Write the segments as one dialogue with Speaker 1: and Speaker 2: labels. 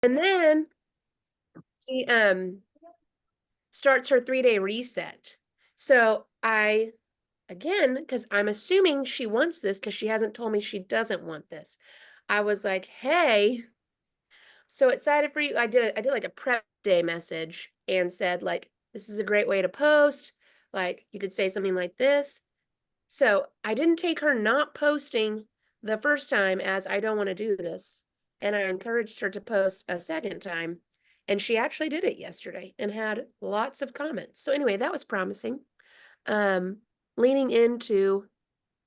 Speaker 1: And then she starts her 3-day reset. So again, because I'm assuming she wants this because she hasn't told me she doesn't want this. I was like, hey, so excited for you. I did like a prep day message and said, like, this is a great way to post. Like, you could say something like this. So I didn't take her not posting the first time as I don't want to do this. And I encouraged her to post a second time. And she actually did it yesterday and had lots of comments. So anyway, that was promising. Leaning into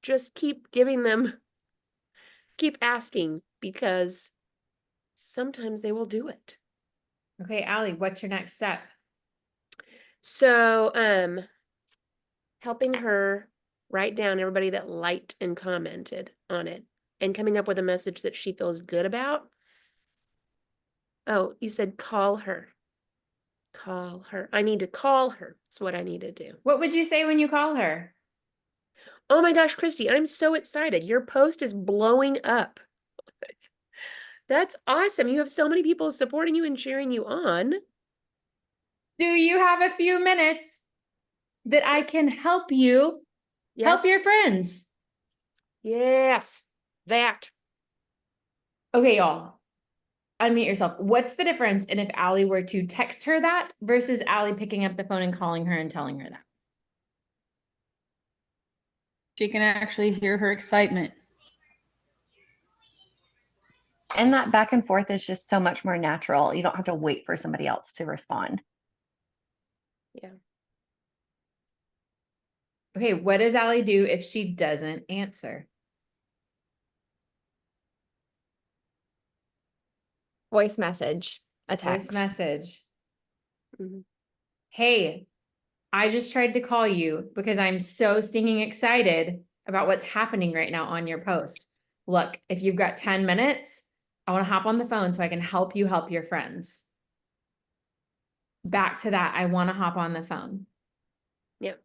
Speaker 1: just keep giving them, keep asking because sometimes they will do it.
Speaker 2: Okay, Allie, what's your next step?
Speaker 1: So, helping her write down everybody that liked and commented on it and coming up with a message that she feels good about. Oh, you said call her. Call her. I need to call her. That's what I need to do.
Speaker 2: What would you say when you call her?
Speaker 1: Oh my gosh, Christy, I'm so excited. Your post is blowing up. That's awesome. You have so many people supporting you and cheering you on.
Speaker 2: Do you have a few minutes that I can help you help
Speaker 1: Yes.
Speaker 2: your friends?
Speaker 1: Yes. That.
Speaker 2: Okay, y'all, unmute yourself. What's the difference in if Allie were to text her that versus Allie picking up the phone and calling her and telling her that?
Speaker 3: She can actually hear her excitement.
Speaker 4: And that back and forth is just so much more natural. You don't have to wait for somebody else to respond.
Speaker 1: Yeah.
Speaker 2: Okay, what does Allie do if she doesn't answer?
Speaker 5: Voice message, a
Speaker 2: Voice
Speaker 5: text.
Speaker 2: message.
Speaker 1: Mhm.
Speaker 2: Hey, I just tried to call you because I'm so stinking excited about what's happening right now on your post. Look, if you've got 10 minutes, I want to hop on the phone so I can help you help your friends. Back to that, I want to hop on the phone.
Speaker 1: Yep.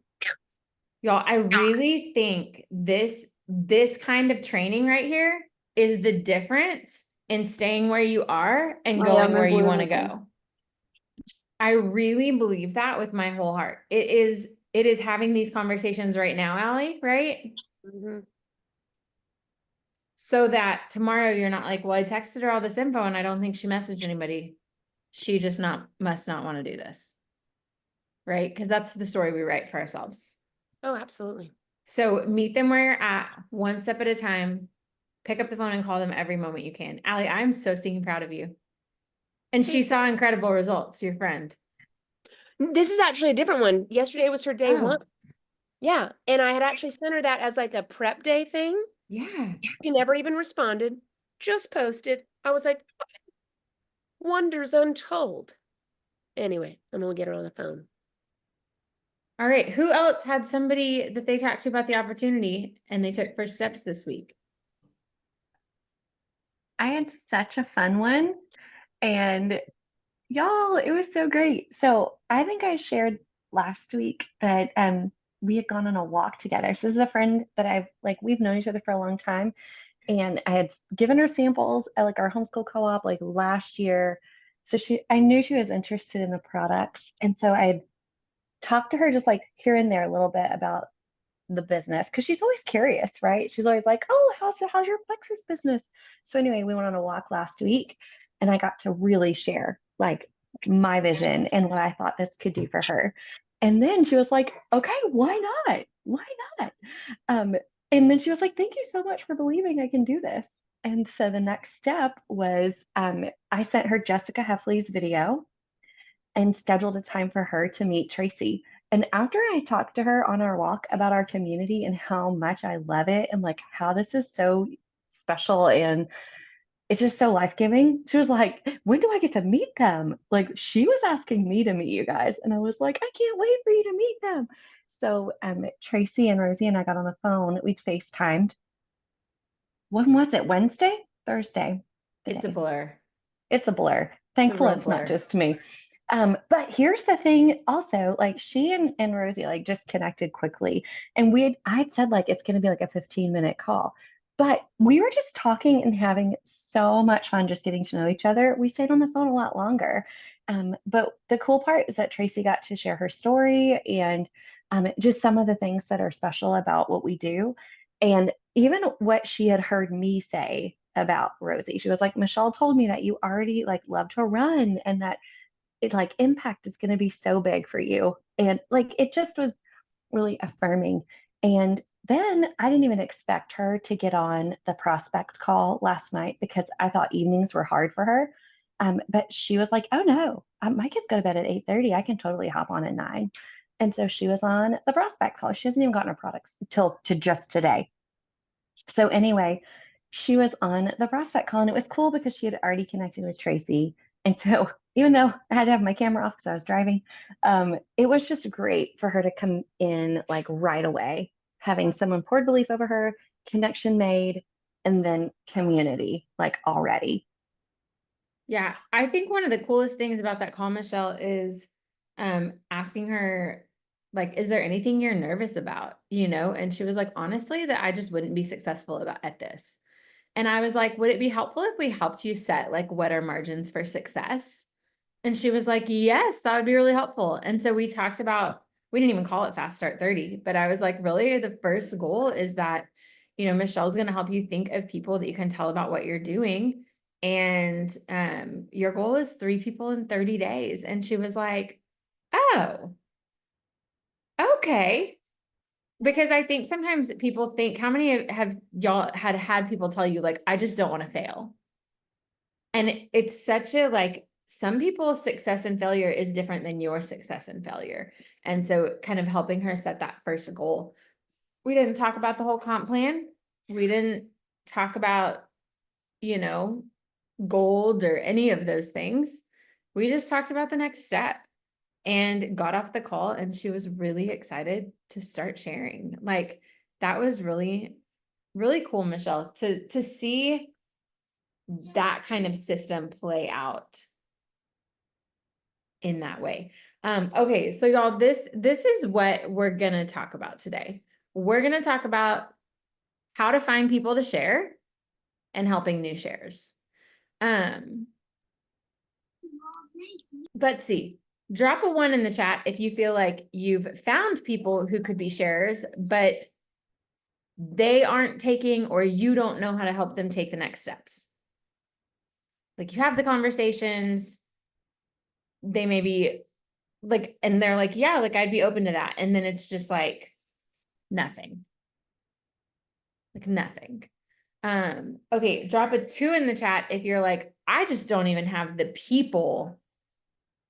Speaker 2: Y'all, I really think this kind of training right here is the difference in staying where you are and going where you want to go. I really believe that with my whole heart. It is having these conversations right now, Allie, right?
Speaker 1: Mm-hmm.
Speaker 2: So that tomorrow you're not like, well, I texted her all this info and I don't think she messaged anybody. She just must not want to do this. Right? Because that's the story we write for ourselves.
Speaker 1: Oh, absolutely.
Speaker 2: So meet them where you're at, one step at a time. Pick up the phone and call them every moment you can. Allie, I'm so stinking proud of you. And she saw incredible results, your friend.
Speaker 1: This is actually a different one. Yesterday was her day one. Yeah. And I had actually sent her that as like a prep day thing.
Speaker 2: Yeah.
Speaker 1: She never even responded, just posted. I was like, wonders untold. Anyway, I'm going to get her on the phone.
Speaker 2: All right. Who else had somebody that they talked to about the opportunity and they took first steps this week?
Speaker 4: I had such a fun one. And y'all, it was so great. So I think I shared last week that we had gone on a walk together. So this is a friend that we've known each other for a long time. And I had given her samples at like our homeschool co-op like last year. So I knew she was interested in the products. And so I had talked to her just like here and there a little bit about the business because she's always curious, right? She's always like, oh, how's your plexus business? So anyway, we went on a walk last week and I got to really share like my vision and what I thought this could do for her. And then she was like, okay, why not? Why not? And then she was like, thank you so much for believing I can do this. And so the next step was I sent her Jessica Heffley's video and scheduled a time for her to meet Tracy. And after I talked to her on our walk about our community and how much I love it and like how this is so special and it's just so life-giving, she was like, when do I get to meet them? Like she was asking me to meet you guys. And I was like, I can't wait for you to meet them. So Tracy and Rosie and I got on the phone. We FaceTimed. When was it? Wednesday? Thursday?
Speaker 2: It's a blur.
Speaker 4: It's a blur. Thankful it's not just me. But here's the thing also, like she and Rosie like just connected quickly. And I had said like it's gonna be like a 15-minute call. But we were just talking and having so much fun just getting to know each other. We stayed on the phone a lot longer. But the cool part is that Tracy got to share her story and just some of the things that are special about what we do. And even what she had heard me say about Rosie. She was like, Michelle told me that you already like love to run and that it like impact is going to be so big for you. And like it just was really affirming. And then I didn't even expect her to get on the prospect call last night because I thought evenings were hard for her. But she was like, "Oh no, my kids go to bed at 8:30. I can totally hop on at 9." And so she was on the prospect call. She hasn't even gotten her products until to just today. So anyway, she was on the prospect call and it was cool because she had already connected with Tracy. And so even though I had to have my camera off because I was driving, it was just great for her to come in like right away, having someone poured belief over her, connection made, and then community like already.
Speaker 2: Yeah, I think one of the coolest things about that call, Michelle, is asking her, like, is there anything you're nervous about? You know, and she was like, honestly, that I just wouldn't be successful about at this. And I was like, would it be helpful if we helped you set like what are margins for success? And she was like, yes, that would be really helpful. And so we talked about, we didn't even call it Fast Start 30, but I was like, really, the first goal is that, you know, Michelle's going to help you think of people that you can tell about what you're doing. And your goal is 3 people in 30 days. And she was like, oh, okay. Because I think sometimes people think, how many have y'all had people tell you, like, I just don't want to fail? And it's such a like, some people's success and failure is different than your success and failure. And so kind of helping her set that first goal. We didn't talk about the whole comp plan. We didn't talk about, you know, gold or any of those things. We just talked about the next step and got off the call, and she was really excited to start sharing. Like that was really, really cool, Michelle, to see that kind of system play out in that way. Okay, so y'all, this is what we're gonna talk about today. We're gonna talk about how to find people to share and helping new shares. Let's see. Drop a 1 in the chat if you feel like you've found people who could be sharers, but they aren't taking, or you don't know how to help them take the next steps. Like you have the conversations, they may be like, and they're like, yeah, like I'd be open to that. And then it's just like nothing. Like nothing. Okay, drop a 2 in the chat if you're like, I just don't even have the people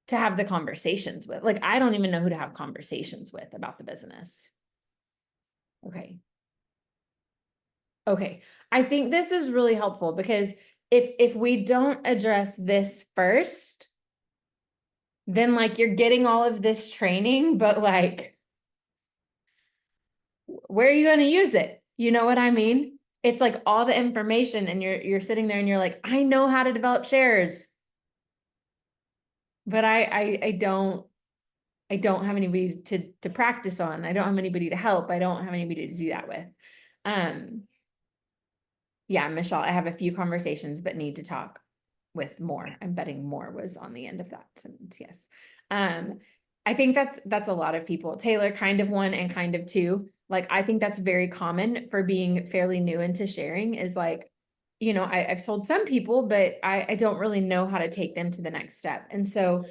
Speaker 2: to have the conversations with. Like, I don't even know who to have conversations with about the business. Okay. Okay. I think this is really helpful because if we don't address this first, then like you're getting all of this training, but like, where are you going to use it? You know what I mean? It's like all the information and you're sitting there and you're like, I know how to develop shares, but I don't have anybody to practice on. I don't have anybody to help. I don't have anybody to do that with. Yeah, Michelle, I have a few conversations, but need to talk with more. I'm betting more was on the end of that sentence. Yes. I think that's a lot of people. Taylor, kind of 1 and kind of 2. Like, I think that's very common for being fairly new into sharing is like, you know, I've told some people, but I don't really know how to take them to the next step. And so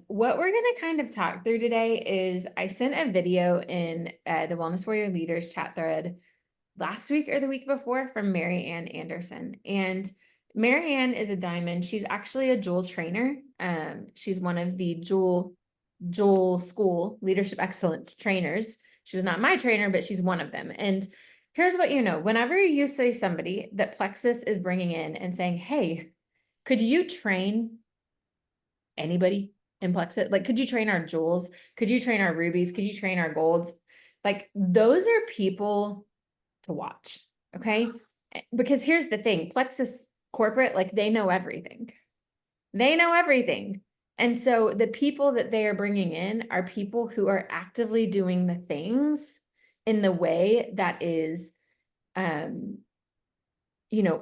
Speaker 2: what we're going to kind of talk through today is I sent a video in the Wellness Warrior Leaders chat thread last week or the week before from Mary Ann Anderson. And Mary Ann is a diamond. She's actually a Jewel trainer. She's one of the Jewel School Leadership Excellence trainers. She was not my trainer, but she's one of them. And here's what you know, whenever you say somebody that Plexus is bringing in and saying, hey, could you train anybody in Plexus? Like, could you train our jewels? Could you train our rubies? Could you train our golds? Like, those are people to watch. Okay. Because here's the thing, Plexus corporate, like they know everything. They know everything. And so the people that they are bringing in are people who are actively doing the things in the way that is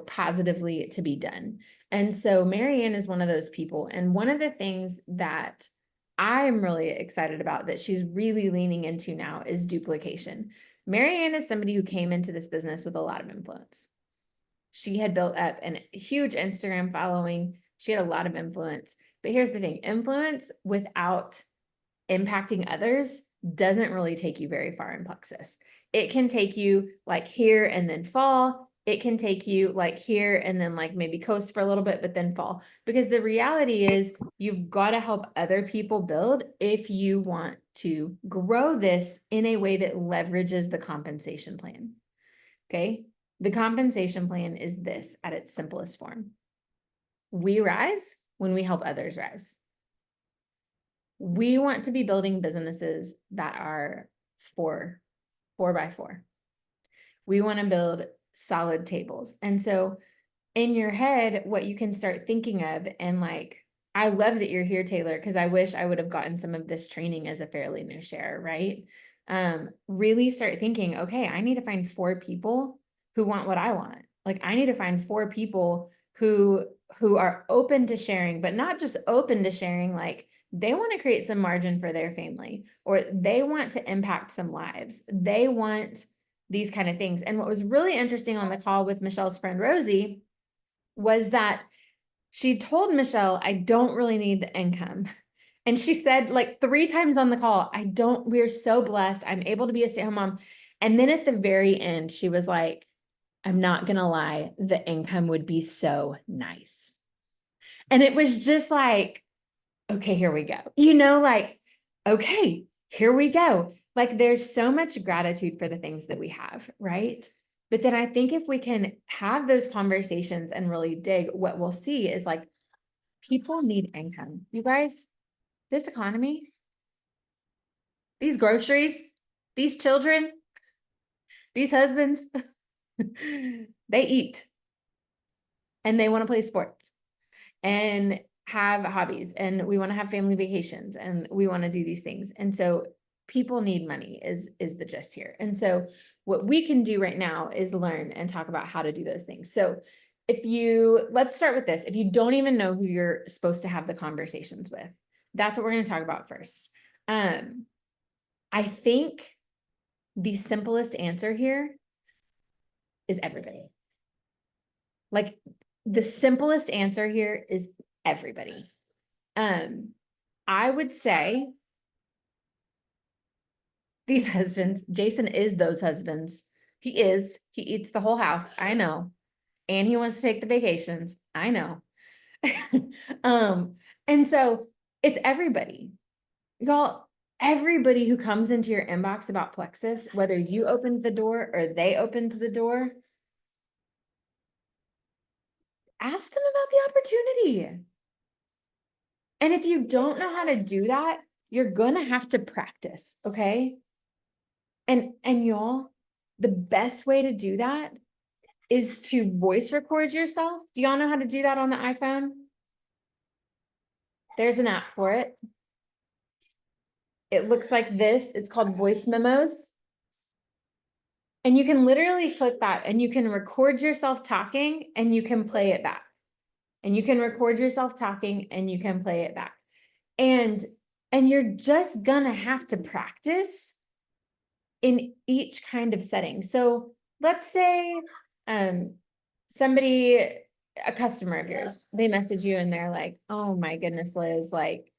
Speaker 2: positively to be done. And so Marianne is one of those people. And one of the things that I'm really excited about that she's really leaning into now is duplication. Marianne is somebody who came into this business with a lot of influence. She had built up a huge Instagram following. She had a lot of influence. But here's the thing, influence without impacting others doesn't really take you very far in Plexus. It can take you like here and then fall. It can take you like here and then like maybe coast for a little bit, but then fall. Because the reality is you've got to help other people build if you want to grow this in a way that leverages the compensation plan. Okay. The compensation plan is this at its simplest form. We rise when we help others rise. We want to be building businesses that are 4x4. We want to build solid tables. And so in your head, what you can start thinking of, and like, I love that you're here, Taylor, because I wish I would have gotten some of this training as a fairly new share, right? Really start thinking, okay, I need to find 4 people who want what I want. Like, I need to find 4 people who are open to sharing, but not just open to sharing, like they want to create some margin for their family, or they want to impact some lives. They want these kind of things. And what was really interesting on the call with Michelle's friend Rosie was that she told Michelle, I don't really need the income. And she said like 3 times on the call, we're so blessed. I'm able to be a stay-at-home mom. And then at the very end, she was like, I'm not going to lie, the income would be so nice. And it was just like, okay, here we go. Like, okay, here we go. Like there's so much gratitude for the things that we have, right? But then I think if we can have those conversations and really dig, what we'll see is like, people need income. You guys, this economy, these groceries, these children, these husbands, they eat and they want to play sports and have hobbies, and we want to have family vacations, and we want to do these things. And so people need money is the gist here. And so what we can do right now is learn and talk about how to do those things. So let's start with this. If you don't even know who you're supposed to have the conversations with, that's what we're going to talk about first. I think the simplest answer here is everybody. Like the simplest answer here is everybody. I would say these husbands, Jason is those husbands. He eats the whole house. I know. And he wants to take the vacations. I know. And so it's everybody. Y'all, everybody who comes into your inbox about Plexus, whether you opened the door or they opened the door, ask them about the opportunity. And if you don't know how to do that, you're going to have to practice, okay? And y'all, the best way to do that is to voice record yourself. Do y'all know how to do that on the iPhone? There's an app for it. It looks like this. It's called Voice Memos. And you can literally click that and you can record yourself talking and you can play it back. And you can record yourself talking and you can play it back. And you're just gonna have to practice in each kind of setting. So let's say somebody, a customer of yours, they message you and they're like, oh my goodness, Liz, like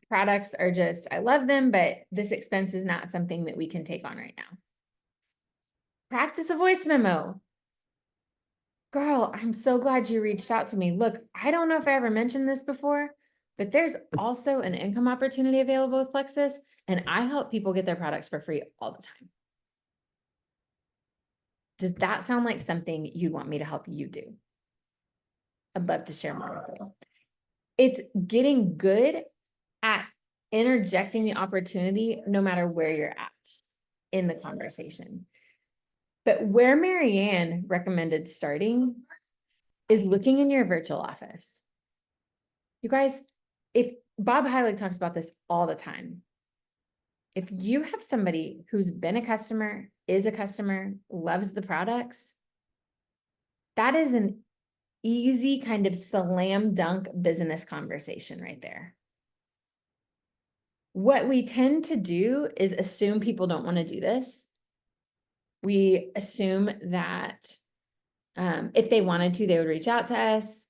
Speaker 2: products are just, I love them, but this expense is not something that we can take on right now. Practice a voice memo. Girl, I'm so glad you reached out to me. Look, I don't know if I ever mentioned this before, but there's also an income opportunity available with Plexus, and I help people get their products for free all the time. Does that sound like something you'd want me to help you do? I'd love to share more with you. It's getting good at interjecting the opportunity no matter where you're at in the conversation. But where Marianne recommended starting is looking in your virtual office. You guys, if Bob Heilig talks about this all the time, if you have somebody who's been a customer, is a customer, loves the products, That is an easy kind of slam dunk business conversation right there. What we tend to do is assume people don't want to do this. We assume that if they wanted to, they would reach out to us.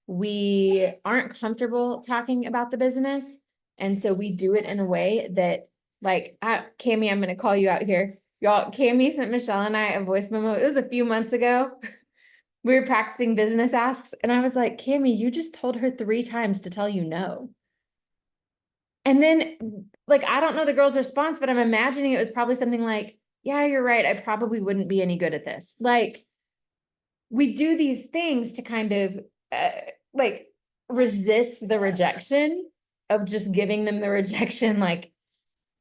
Speaker 2: We aren't comfortable talking about the business. And so we do it in a way that, like, Cammie, I'm going to call you out here. Y'all, Cammie sent Michelle and I a voice memo. It was a few months ago. We were practicing business asks. And I was like, Cammie, you just told her 3 times to tell you no. And then, like, I don't know the girl's response, but I'm imagining it was probably something like, yeah, you're right. I probably wouldn't be any good at this. Like, we do these things to kind of like resist the rejection of just giving them the rejection. Like,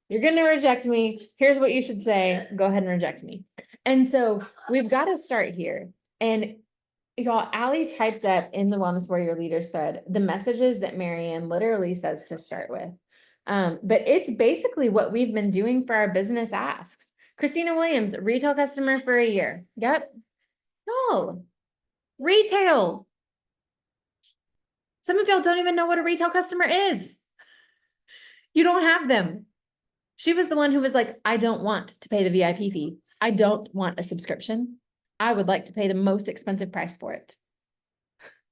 Speaker 2: you're going to reject me. Here's what you should say. Go ahead and reject me. And so we've got to start here. And y'all, Allie typed up in the Wellness Warrior Leaders thread the messages that Marianne literally says to start with. But it's basically what we've been doing for our business asks. Christina Williams, retail customer for a year. Yep. No. Retail. Some of y'all don't even know what a retail customer is. You don't have them. She was the one who was like, I don't want to pay the VIP fee. I don't want a subscription. I would like to pay the most expensive price for it.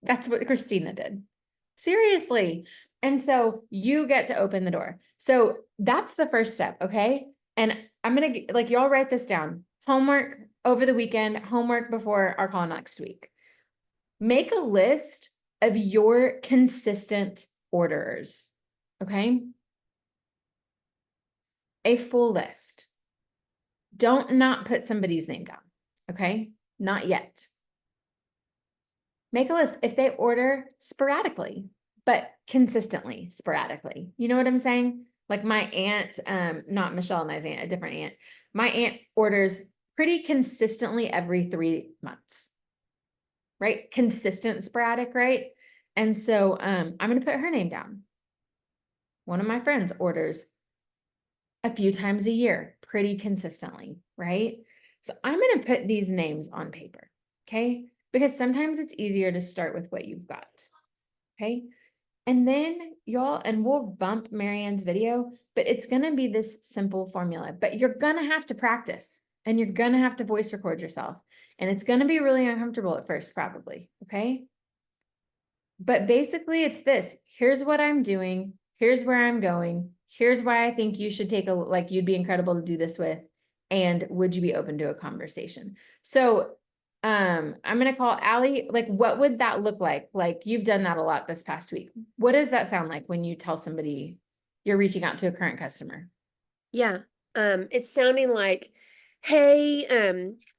Speaker 2: That's what Christina did. Seriously. And so you get to open the door. So that's the first step. Okay. And I'm going to, like, y'all write this down. Homework over the weekend, homework before our call next week. Make a list of your consistent orderers. Okay. A full list. Don't not put somebody's name down. Okay. Not yet. Make a list if they order sporadically, but consistently sporadically. You know what I'm saying? Like my aunt, not Michelle and I's aunt, a different aunt. My aunt orders pretty consistently every 3 months, right? Consistent, sporadic, right? And so I'm going to put her name down. One of my friends orders a few times a year, pretty consistently, right? So I'm going to put these names on paper, okay? Because sometimes it's easier to start with what you've got, okay? And then y'all, and we'll bump Marianne's video, but it's going to be this simple formula, but you're going to have to practice and you're going to have to voice record yourself. And it's going to be really uncomfortable at first, probably, okay? But basically it's this, here's what I'm doing. Here's where I'm going. Here's why I think you should take like, you'd be incredible to do this with. And would you be open to a conversation? So, I'm going to call Allie. Like, what would that look like? Like, you've done that a lot this past week. What does that sound like when you tell somebody you're reaching out to a current customer?
Speaker 1: Yeah. It's sounding like, hey,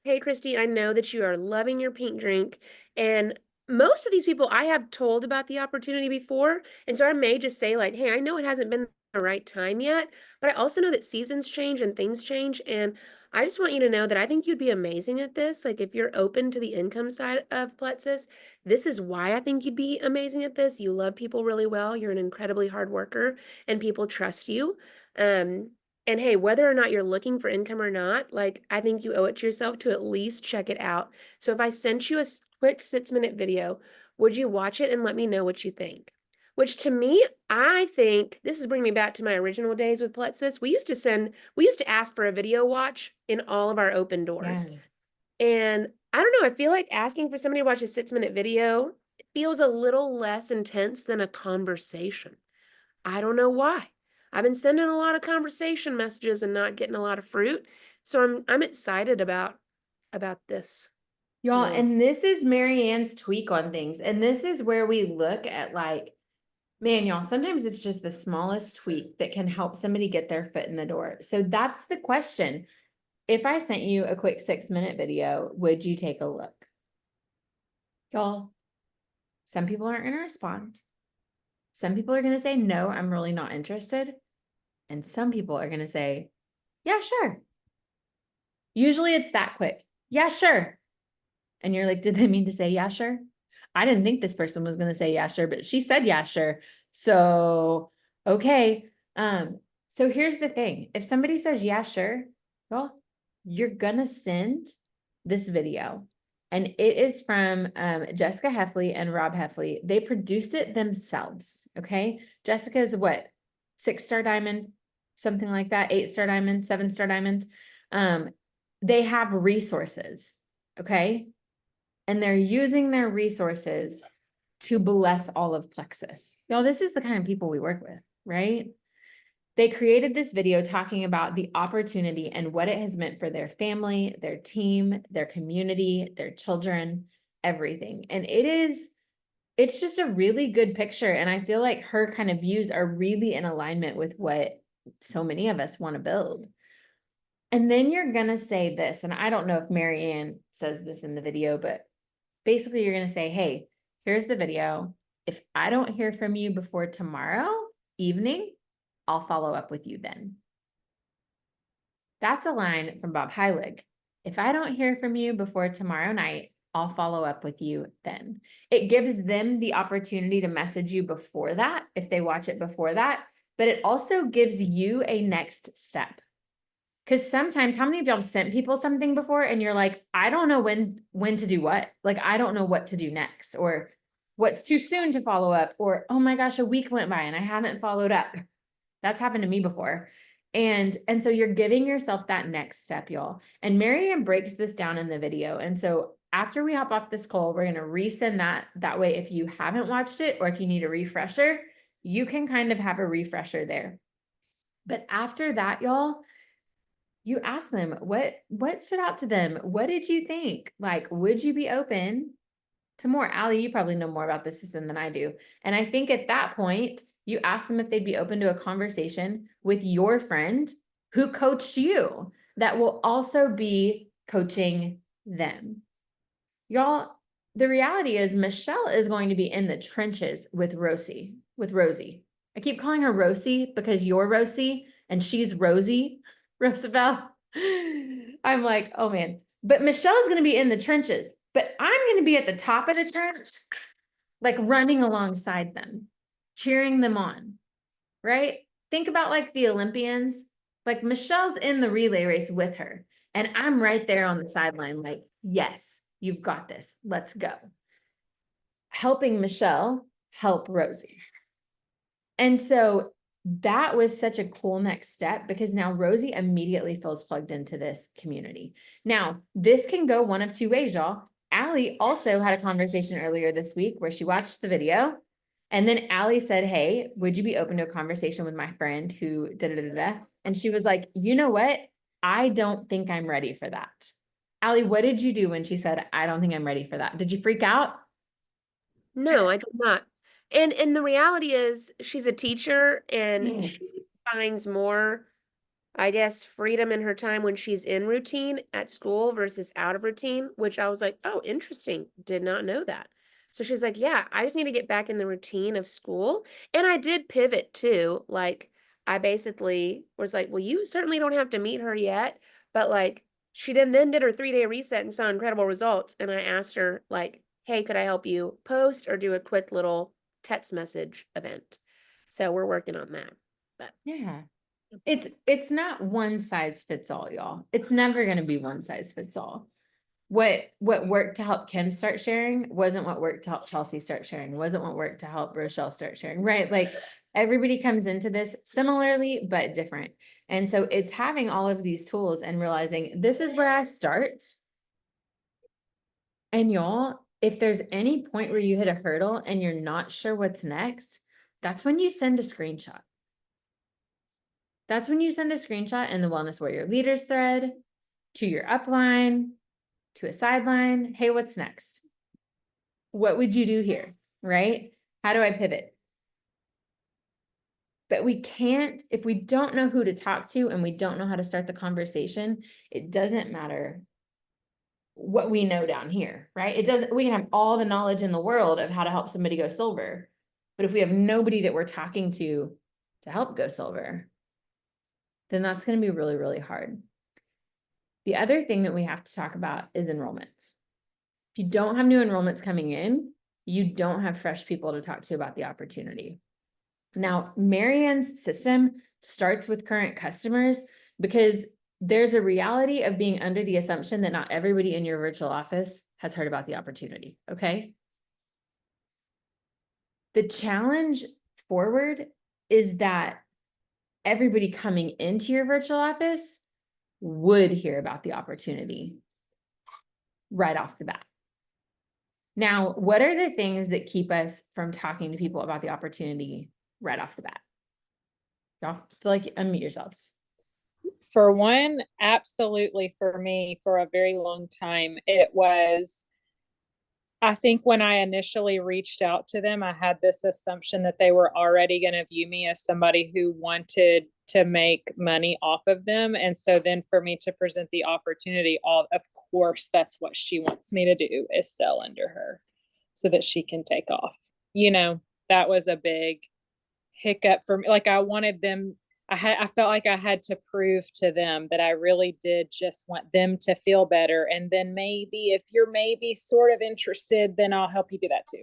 Speaker 1: hey, Christy, I know that you are loving your pink drink. And most of these people I have told about the opportunity before. And so I may just say, like, hey, I know it hasn't been the right time yet, but I also know that seasons change and things change. And I just want you to know that I think you'd be amazing at this. Like, if you're open to the income side of Plexus, this is why I think you'd be amazing at this. You love people really well. You're an incredibly hard worker and people trust you. And hey, whether or not you're looking for income or not, like, I think you owe it to yourself to at least check it out. So if I sent you a quick 6-minute video, would you watch it and let me know what you think? Which to me, I think this is bringing me back to my original days with Plexus. We used to ask for a video watch in all of our open doors.
Speaker 2: Yeah.
Speaker 1: And I don't know, I feel like asking for somebody to watch a 6-minute video feels a little less intense than a conversation. I don't know why. I've been sending a lot of conversation messages and not getting a lot of fruit. So I'm excited about this.
Speaker 2: Y'all,
Speaker 1: Really.
Speaker 2: and this is Marianne's tweak on things. And this is where we look at, like, man, y'all, sometimes it's just the smallest tweak that can help somebody get their foot in the door. So that's the question. If I sent you a quick 6-minute video, would you take a look? Y'all, some people aren't going to respond. Some people are going to say, no, I'm really not interested. And some people are going to say, yeah, sure. Usually it's that quick. Yeah, sure. And you're like, did they mean to say, yeah, sure? I didn't think this person was going to say, yeah, sure, but she said, yeah, sure. So, okay. So here's the thing. If somebody says, yeah, sure, well, you're going to send this video And it is from Jessica Heffley and Rob Heffley. They produced it themselves. Okay. Jessica is what? 6-star diamond, something like that. 8-star diamond, 7-star diamonds. They have resources. Okay. And they're using their resources to bless all of Plexus. Y'all, this is the kind of people we work with, right? They created this video talking about the opportunity and what it has meant for their family, their team, their community, their children, everything. And it's just a really good picture. And I feel like her kind of views are really in alignment with what so many of us want to build. And then you're going to say this, and I don't know if Marianne says this in the video, but basically you're going to say, hey, here's the video. If I don't hear from you before tomorrow evening, I'll follow up with you then. That's a line from Bob Heilig. If I don't hear from you before tomorrow night, I'll follow up with you then. It gives them the opportunity to message you before that, if they watch it before that, but it also gives you a next step. Because sometimes, how many of y'all sent people something before and you're like, I don't know when to do what? Like, I don't know what to do next, or what's too soon to follow up, or, oh my gosh, a week went by and I haven't followed up. That's happened to me before. And so you're giving yourself that next step, y'all. And Marianne breaks this down in the video. And so after we hop off this call, we're going to resend that. That way, if you haven't watched it, or if you need a refresher, you can kind of have a refresher there. But after that, y'all, you ask them what stood out to them. What did you think? Like, would you be open to more? Allie, you probably know more about the system than I do. And I think at that point, you ask them if they'd be open to a conversation with your friend who coached you that will also be coaching them. Y'all, the reality is Michelle is going to be in the trenches with Rosie. I keep calling her Rosie because you're Rosie and she's Rosie, Roosevelt. I'm like, oh man. But Michelle is going to be in the trenches, but I'm going to be at the top of the trench, like running alongside them, cheering them on, right? Think about like the Olympians, like Michelle's in the relay race with her, and I'm right there on the sideline, like, yes, you've got this. Let's go. Helping Michelle help Rosie. And so that was such a cool next step, because now Rosie immediately feels plugged into this community. Now, this can go one of two ways, y'all. Allie also had a conversation earlier this week where she watched the video, and then Allie said, hey, would you be open to a conversation with my friend who da-da-da-da? And she was like, you know what? I don't think I'm ready for that. Allie, what did you do when she said, I don't think I'm ready for that? Did you freak out?
Speaker 1: No, I did not. And the reality is she's a teacher and she finds more, I guess, freedom in her time when she's in routine at school versus out of routine, which I was like, oh, interesting. Did not know that. So she's like, yeah, I just need to get back in the routine of school. And I did pivot too. Like, I basically was like, well, you certainly don't have to meet her yet. But like, she then did her 3-day reset and saw incredible results. And I asked her, like, hey, could I help you post or do a quick little text message event? So we're working on that. But
Speaker 2: yeah. It's not one size fits all, y'all. It's never going to be one size fits all. What worked to help Kim start sharing wasn't what worked to help Chelsea start sharing, wasn't what worked to help Rochelle start sharing, right? Like, everybody comes into this similarly, but different. And so it's having all of these tools and realizing this is where I start. And y'all, if there's any point where you hit a hurdle and you're not sure what's next, that's when you send a screenshot. That's when you send a screenshot in the Wellness Warrior Leaders thread, to your upline, to a sideline. Hey, what's next? What would you do here, right? How do I pivot? But we can't, if we don't know who to talk to and we don't know how to start the conversation, it doesn't matter what we know down here, right? It doesn't, we can have all the knowledge in the world of how to help somebody go silver. But if we have nobody that we're talking to help go silver, then that's going to be really, really hard. The other thing that we have to talk about is enrollments. If you don't have new enrollments coming in, you don't have fresh people to talk to about the opportunity. Now, Marianne's system starts with current customers because there's a reality of being under the assumption that not everybody in your virtual office has has heard about the opportunity. Okay. The challenge forward is that everybody coming into your virtual office would hear about the opportunity right off the bat. Now, what are the things that keep us from talking to people about the opportunity right off the bat? Y'all feel like unmute yourselves.
Speaker 6: For one, absolutely for me, for a very long time, it was, I think when I initially reached out to them, I had this assumption that they were already going to view me as somebody who wanted to make money off of them. And so then for me to present the opportunity, of course, that's what she wants me to do, is sell under her so that she can take off. You know, that was a big hiccup for me. Like I wanted them, I felt like I had to prove to them that I really did just want them to feel better. And then maybe if you're maybe sort of interested, then I'll help you do that too.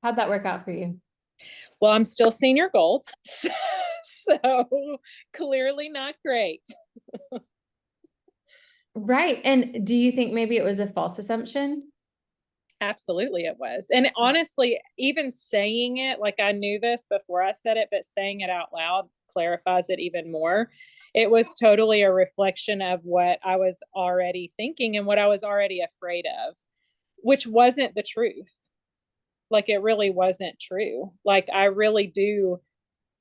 Speaker 2: How'd that work out for you?
Speaker 6: Well, I'm still senior gold, so clearly not great.
Speaker 2: Right. And do you think maybe it was a false assumption?
Speaker 6: Absolutely it was. And honestly, even saying it, like I knew this before I said it, but saying it out loud clarifies it even more. It was totally a reflection of what I was already thinking and what I was already afraid of, which wasn't the truth. Like it really wasn't true. Like I really do.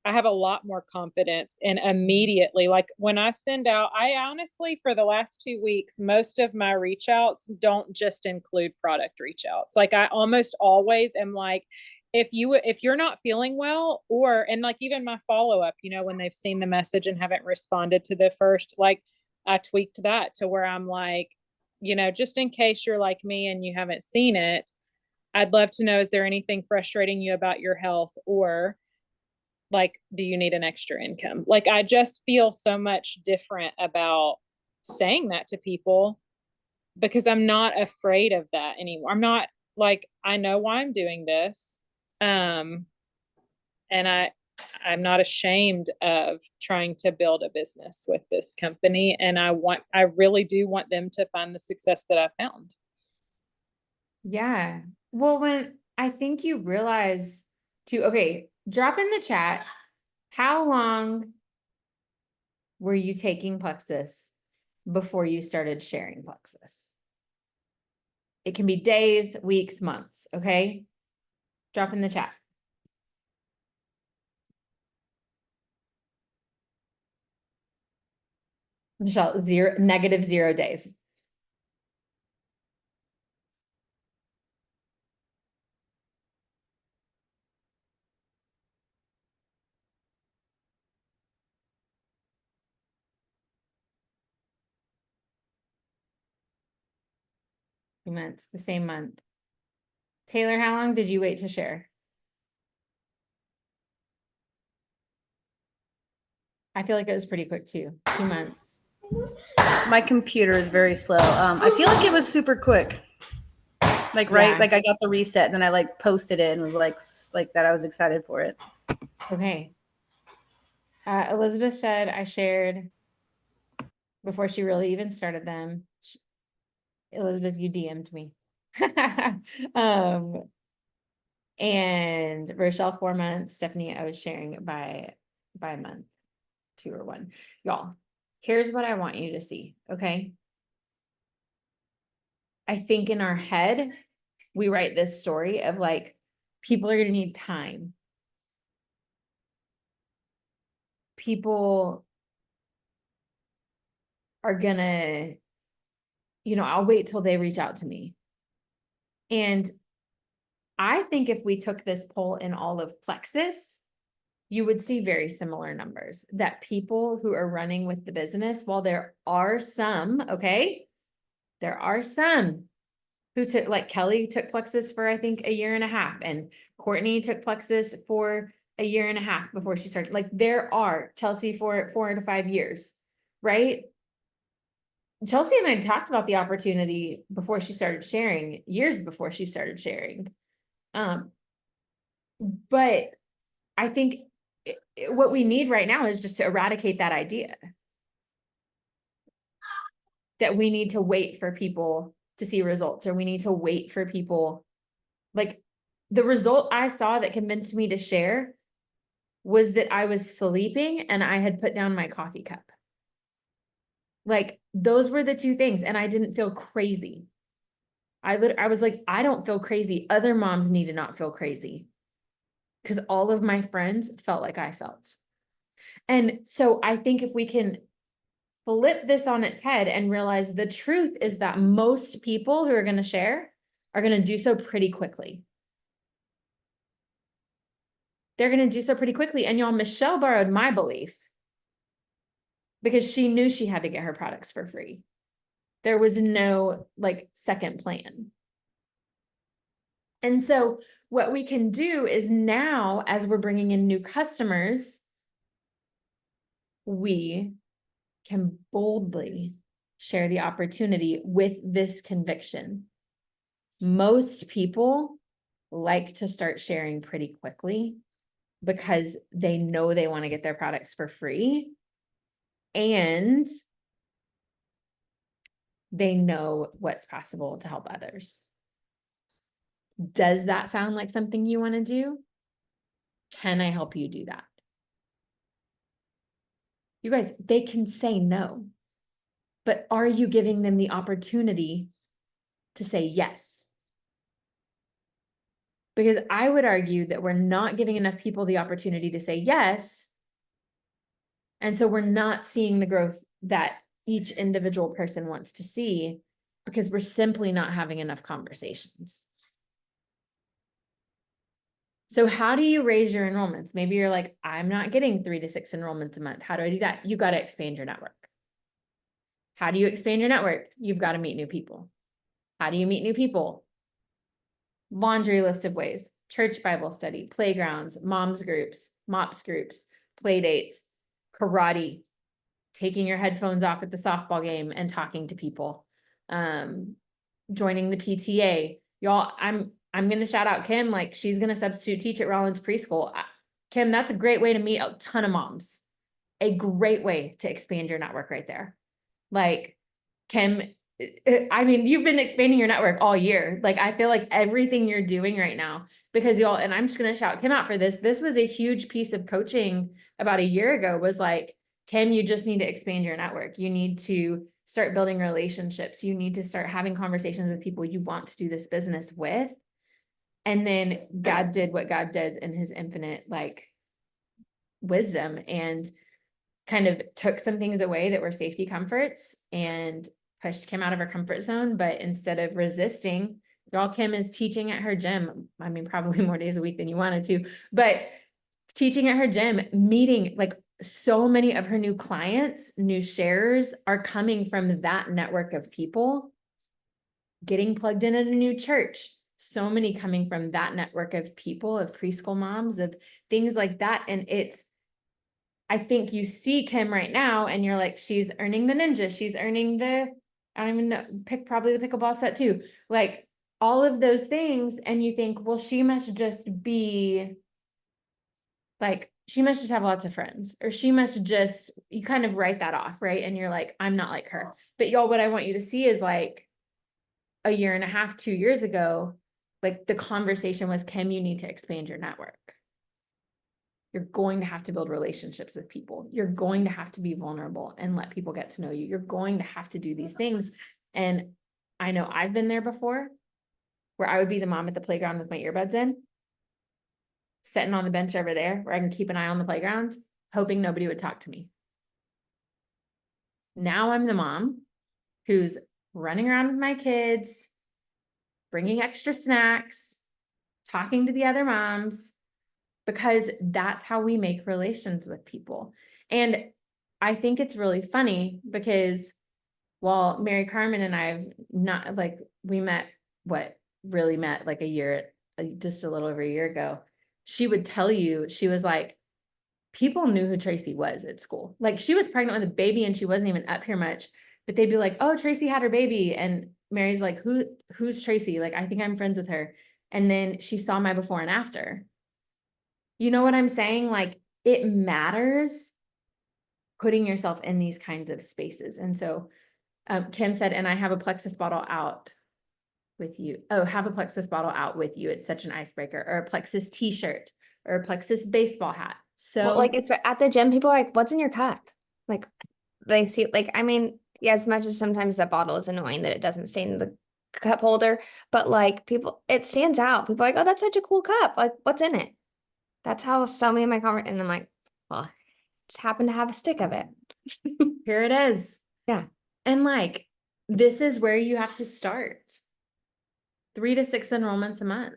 Speaker 6: I have a lot more confidence and immediately, like when I send out, I honestly, for the last 2 weeks, most of my reach outs don't just include product reach outs. Like I almost always am like, if you're not feeling well, or, and like even my follow up, you know, when they've seen the message and haven't responded to the first, like I tweaked that to where I'm like, you know, just in case you're like me and you haven't seen it, I'd love to know, is there anything frustrating you about your health? Or like, do you need an extra income? Like, I just feel so much different about saying that to people because I'm not afraid of that anymore. I'm not like, I know why I'm doing this. And I'm not ashamed of trying to build a business with this company. And I really do want them to find the success that I found.
Speaker 2: Yeah. Well, when I think you realize okay, drop in the chat, how long were you taking Plexus before you started sharing Plexus? It can be days, weeks, months, okay? Drop in the chat. Michelle, -0 days. Months, the same month. Taylor, how long did you wait to share? I feel like it was pretty quick too. 2 months.
Speaker 3: My computer is very slow. I feel like it was super quick. Like, right,
Speaker 2: Yeah.
Speaker 3: like I got the reset and then I like posted it and was like that. I was excited for it.
Speaker 2: Okay. Elizabeth said I shared before she really even started them. Elizabeth, you DM'd me. And Rochelle 4 months. Stephanie, I was sharing by a month, 2 or 1. Y'all, here's what I want you to see. Okay. I think in our head, we write this story of like, people are going to need time. People are gonna, I'll wait till they reach out to me. And I think if we took this poll in all of Plexus, you would see very similar numbers, that people who are running with the business, while there are some, okay, there are some who took, like Kelly took Plexus for, I think, 1.5 years, and Courtney took Plexus for 1.5 years before she started. Like there are Chelsea for 4 to 5 years, right? Chelsea and I talked about the opportunity before she started sharing, years before she started sharing. But I think what we need right now is just to eradicate that idea that we need to wait for people to see results, or we need to wait for people. Like the result I saw that convinced me to share was that I was sleeping and I had put down my coffee cup. Like those were the two things. And I didn't feel crazy. I was like, I don't feel crazy. Other moms need to not feel crazy. Because all of my friends felt like I felt. And so I think if we can flip this on its head and realize the truth is that most people who are going to share are going to do so pretty quickly. They're going to do so pretty quickly. And y'all, Michelle borrowed my belief because she knew she had to get her products for free. There was no like second plan. And so what we can do is now, as we're bringing in new customers, we can boldly share the opportunity with this conviction. Most people like to start sharing pretty quickly because they know they want to get their products for free and they know what's possible to help others. Does that sound like something you want to do? Can I help you do that? You guys, they can say no, but are you giving them the opportunity to say yes? Because I would argue that we're not giving enough people the opportunity to say yes. And so we're not seeing the growth that each individual person wants to see because we're simply not having enough conversations. So how do you raise your enrollments? Maybe you're like, I'm not getting 3 to 6 enrollments a month. How do I do that? You got to expand your network. How do you expand your network? You've got to meet new people. How do you meet new people? Laundry list of ways: church Bible study, playgrounds, moms groups, MOPS groups, play dates, karate, taking your headphones off at the softball game and talking to people, joining the PTA. Y'all, I'm going to shout out Kim, like she's going to substitute teach at Rollins Preschool. Kim, that's a great way to meet a ton of moms. A great way to expand your network right there. Like Kim, I mean, you've been expanding your network all year. Like, I feel like everything you're doing right now, because y'all, and I'm just going to shout Kim out for this. This was a huge piece of coaching about a year ago, was like, Kim, you just need to expand your network. You need to start building relationships. You need to start having conversations with people you want to do this business with. And then God did what God did in his infinite, like, wisdom, and kind of took some things away that were safety comforts and pushed Kim out of her comfort zone. But instead of resisting, y'all, Kim is teaching at her gym. I mean, probably more days a week than you wanted to, but teaching at her gym, meeting, like, so many of her new clients, new sharers are coming from that network of people, getting plugged in at a new church. So many coming from that network of people, of preschool moms, of things like that. And I think you see Kim right now and you're like, she's earning the ninja. She's earning the, I don't even know, probably the pickleball set too. Like all of those things. And you think, well, she must just be like, she must just have lots of friends, or she must just, you kind of write that off, right? And you're like, I'm not like her. But y'all, what I want you to see is like a year and a half, 2 years ago, like the conversation was, Kim, you need to expand your network. You're going to have to build relationships with people. You're going to have to be vulnerable and let people get to know you. You're going to have to do these things. And I know I've been there before, where I would be the mom at the playground with my earbuds in, sitting on the bench over there where I can keep an eye on the playground, hoping nobody would talk to me. Now I'm the mom who's running around with my kids, bringing extra snacks, talking to the other moms, because that's how we make relations with people. And I think it's really funny because while Mary Carmen and I've not, like, we met, really met like just a little over a year ago, she would tell you, she was like, people knew who Tracy was at school. Like she was pregnant with a baby and she wasn't even up here much, but they'd be like, oh, Tracy had her baby. And Mary's like, who's Tracy? Like, I think I'm friends with her. And then she saw my before and after. You know what I'm saying? Like, it matters putting yourself in these kinds of spaces. And so Kim said, and I have a Plexus bottle out with you. Oh, have a Plexus bottle out with you. It's such an icebreaker. Or a Plexus t-shirt or a Plexus baseball hat. So
Speaker 5: Well, like it's at the gym, people are like, what's in your cup? Like they see, like, I mean, yeah, as much as sometimes the bottle is annoying that it doesn't stay in the cup holder, but like people, it stands out. People are like, oh, that's such a cool cup. Like, what's in it? That's how so many of my conversations, and I'm like, well, just happen to have a stick of it.
Speaker 2: here it is.
Speaker 5: Yeah.
Speaker 2: And like, this is where you have to start. 3 to 6 enrollments a month.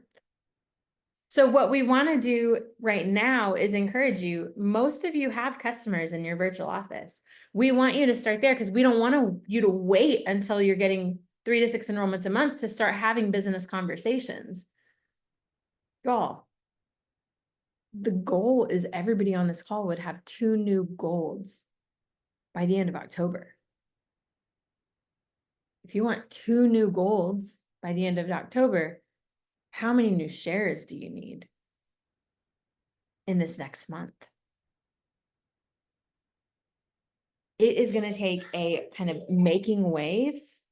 Speaker 2: So what we want to do right now is encourage you. Most of you have customers in your virtual office. We want you to start there because we don't want you to wait until you're getting 3 to 6 enrollments a month to start having business conversations. Y'all, the goal is everybody on this call would have 2 new golds by the end of October. If you want 2 new golds by the end of October, how many new shares do you need in this next month? It is going to take a kind of making waves,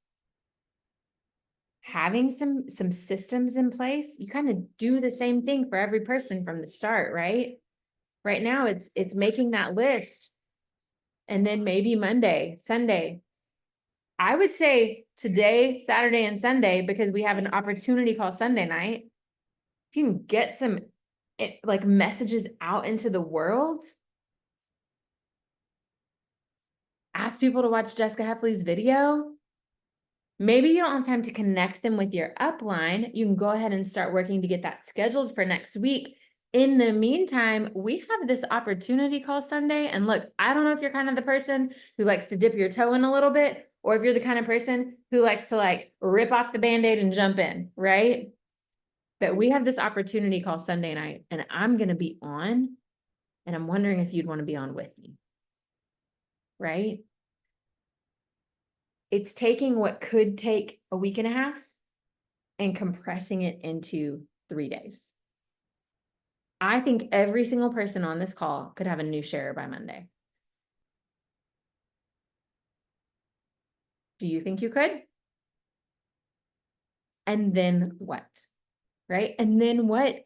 Speaker 2: having some systems in place. You kind of do the same thing for every person from the start, right? Right now it's making that list. And then maybe Monday, Sunday. I would say today, Saturday, and Sunday, because we have an opportunity call Sunday night. If you can get some like messages out into the world, ask people to watch Jessica Heffley's video. Maybe you don't have time to connect them with your upline. You can go ahead and start working to get that scheduled for next week. In the meantime, we have this opportunity call Sunday. And look, I don't know if you're kind of the person who likes to dip your toe in a little bit, or if you're the kind of person who likes to like rip off the Band-Aid and jump in, right? But we have this opportunity call Sunday night, and I'm going to be on, and I'm wondering if you'd want to be on with me, right? It's taking what could take a week and a half and compressing it into 3 days. I think every single person on this call could have a new share by Monday. Do you think you could? And then what? Right? And then what?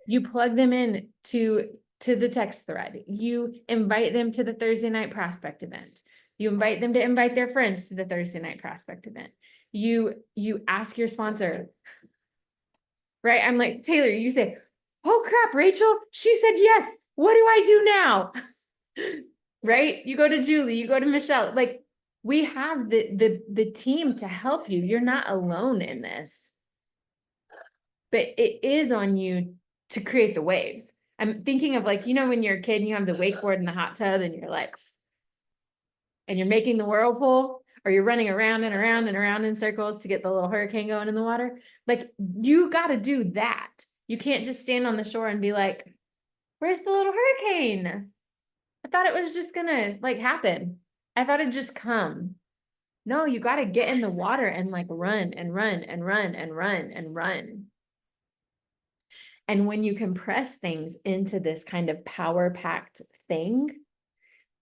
Speaker 2: You plug them in to the text thread. You invite them to the Thursday night prospect event. You invite them to invite their friends to the Thursday night prospect event. You ask your sponsor, right? I'm like, Taylor, you say, oh crap, Rachel, she said yes. What do I do now? Right? You go to Julie, you go to Michelle. Like, we have the team to help you. You're not alone in this. But it is on you to create the waves. I'm thinking of like, you know, when you're a kid and you have the wakeboard in the hot tub and you're like, and you're making the whirlpool, or you're running around and around and around in circles to get the little hurricane going in the water. Like, you got to do that. You can't just stand on the shore and be like, where's the little hurricane? I thought it was just gonna like happen. I thought it'd just come. No, you got to get in the water and like run and run and run and run and run. And when you compress things into this kind of power-packed thing,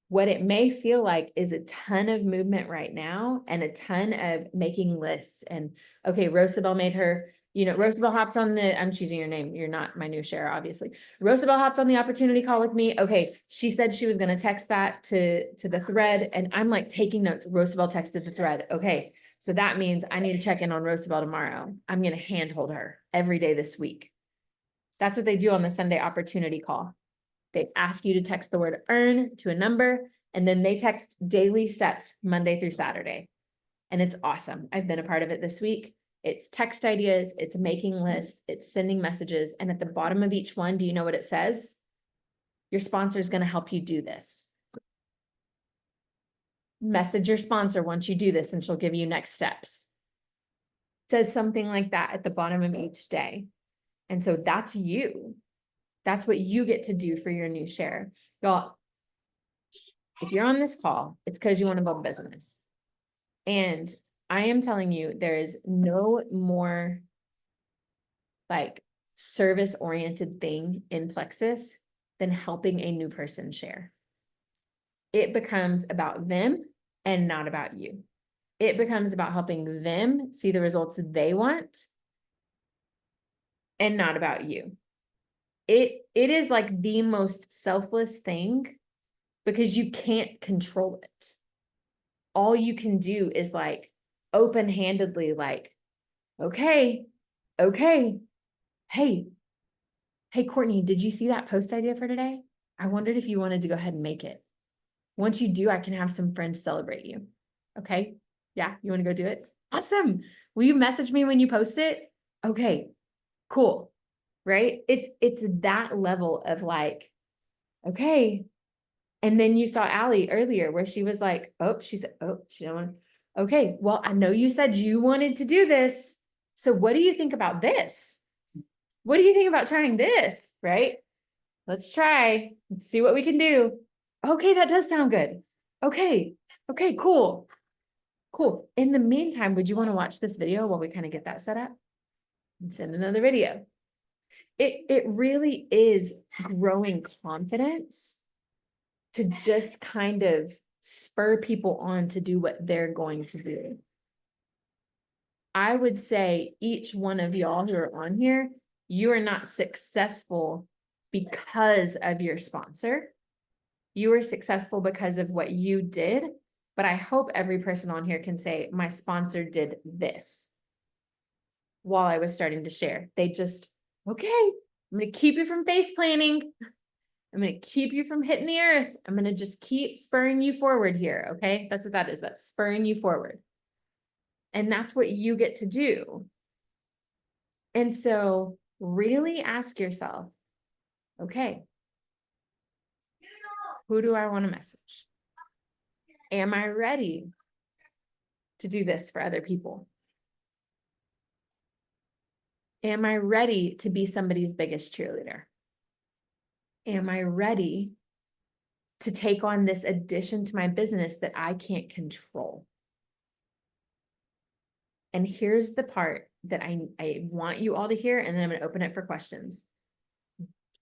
Speaker 2: what it may feel like is a ton of movement right now and a ton of making lists. And okay, Rosabelle made her, you know, Rosabelle hopped on the, I'm choosing your name. You're not my new share, obviously. Rosabelle hopped on the opportunity call with me. Okay, she said she was going to text that to the thread. And I'm like taking notes. Rosabelle texted the thread. Okay, so that means I need to check in on Rosabelle tomorrow. I'm going to handhold her every day this week. That's what they do on the Sunday opportunity call. They ask you to text the word earn to a number, and then they text daily steps Monday through Saturday. And it's awesome. I've been a part of it this week. It's text ideas, it's making lists, it's sending messages. And at the bottom of each one, do you know what it says? Your sponsor is going to help you do this. Message your sponsor once you do this, and she'll give you next steps. It says something like that at the bottom of each day. And so that's you. That's what you get to do for your new share. Y'all, if you're on this call, it's because you want to build a business. And I am telling you, there is no more like service-oriented thing in Plexus than helping a new person share. It becomes about them and not about you. It becomes about helping them see the results they want and not about you. It is like the most selfless thing because you can't control it. All you can do is like open-handedly like, okay, hey, Courtney, did you see that post idea for today? I wondered if you wanted to go ahead and make it. Once you do, I can have some friends celebrate you. Okay. Yeah. You want to go do it? Awesome. Will you message me when you post it? Okay, cool. Right. It's that level of like, okay. And then you saw Allie earlier where she was like, oh, she said, oh, she don't want to. Okay. Well, I know you said you wanted to do this. So what do you think about this? What do you think about trying this? Right. Let's try. Let's see what we can do. Okay, that does sound good. Okay. Okay, cool. Cool. In the meantime, would you want to watch this video while we kind of get that set up? And send another video. It really is growing confidence to just kind of spur people on to do what they're going to do. I would say each one of y'all who are on here, you are not successful because of your sponsor. You were successful because of what you did, but I hope every person on here can say, my sponsor did this while I was starting to share. They just, okay, I'm going to keep you from face planning. I'm going to keep you from hitting the earth. I'm going to just keep spurring you forward here. Okay. That's what that is. That's spurring you forward. And that's what you get to do. And so really ask yourself, okay, who do I want to message? Am I ready to do this for other people? Am I ready to be somebody's biggest cheerleader? Am I ready to take on this addition to my business that I can't control? And here's the part that I want you all to hear, and then I'm going to open it for questions.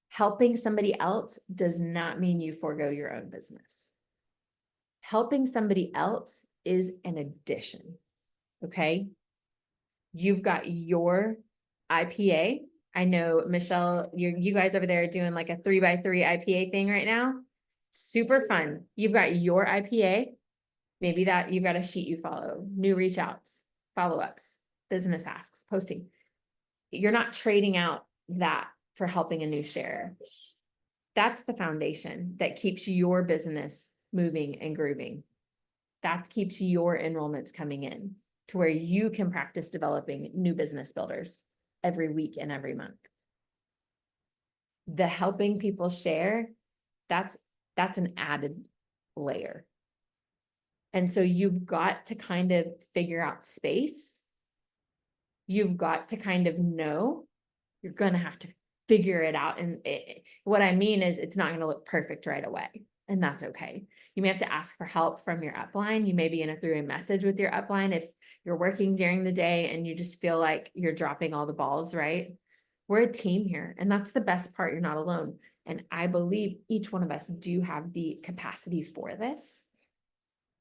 Speaker 2: Helping somebody else does not mean you forego your own business. Helping somebody else is an addition, okay? You've got your IPA. I know, Michelle, you guys over there are doing like a 3x3 IPA thing right now. Super fun. You've got your IPA. Maybe that you've got a sheet you follow, new reach outs, follow-ups, business asks, posting. You're not trading out that for helping a new share. That's the foundation that keeps your business moving and grooving. That keeps your enrollments coming in to where you can practice developing new business builders every week and every month. The helping people share, that's an added layer. And so you've got to kind of figure out space. You've got to kind of know you're going to have to figure it out. And what I mean is it's not going to look perfect right away. And that's okay. You may have to ask for help from your upline. You may be in a through a message with your upline if you're working during the day and you just feel like you're dropping all the balls, right? We're a team here. And that's the best part. You're not alone. And I believe each one of us do have the capacity for this.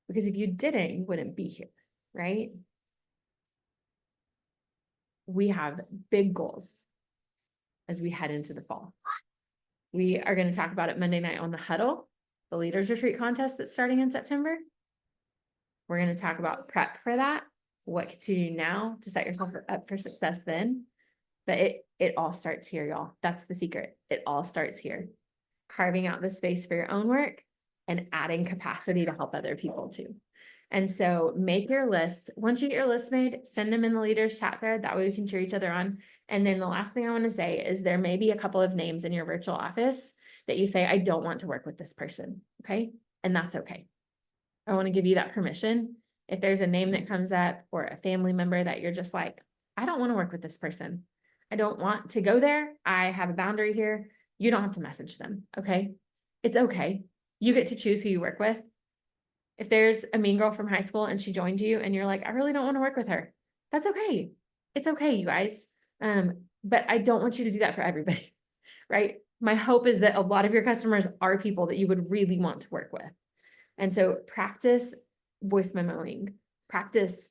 Speaker 2: Because if you didn't, you wouldn't be here, right? We have big goals as we head into the fall. We are going to talk about it Monday night on the Huddle, the Leaders Retreat contest that's starting in September. We're going to talk about prep for that, what to do now to set yourself up for success then. But it all starts here, y'all. That's the secret. It all starts here. Carving out the space for your own work and adding capacity to help other people too. And so make your list. Once you get your list made, send them in the leaders chat thread. That way we can cheer each other on. And then the last thing I want to say is there may be a couple of names in your virtual office that you say, I don't want to work with this person. Okay. And that's okay. I want to give you that permission. If there's a name that comes up or a family member that you're just like, I don't want to work with this person. I don't want to go there. I have a boundary here. You don't have to message them. Okay. It's okay. You get to choose who you work with. If there's a mean girl from high school and she joined you and you're like, I really don't want to work with her. That's okay. It's okay, you guys. But I don't want you to do that for everybody, right? My hope is that a lot of your customers are people that you would really want to work with. And so practice voice memoing, Practice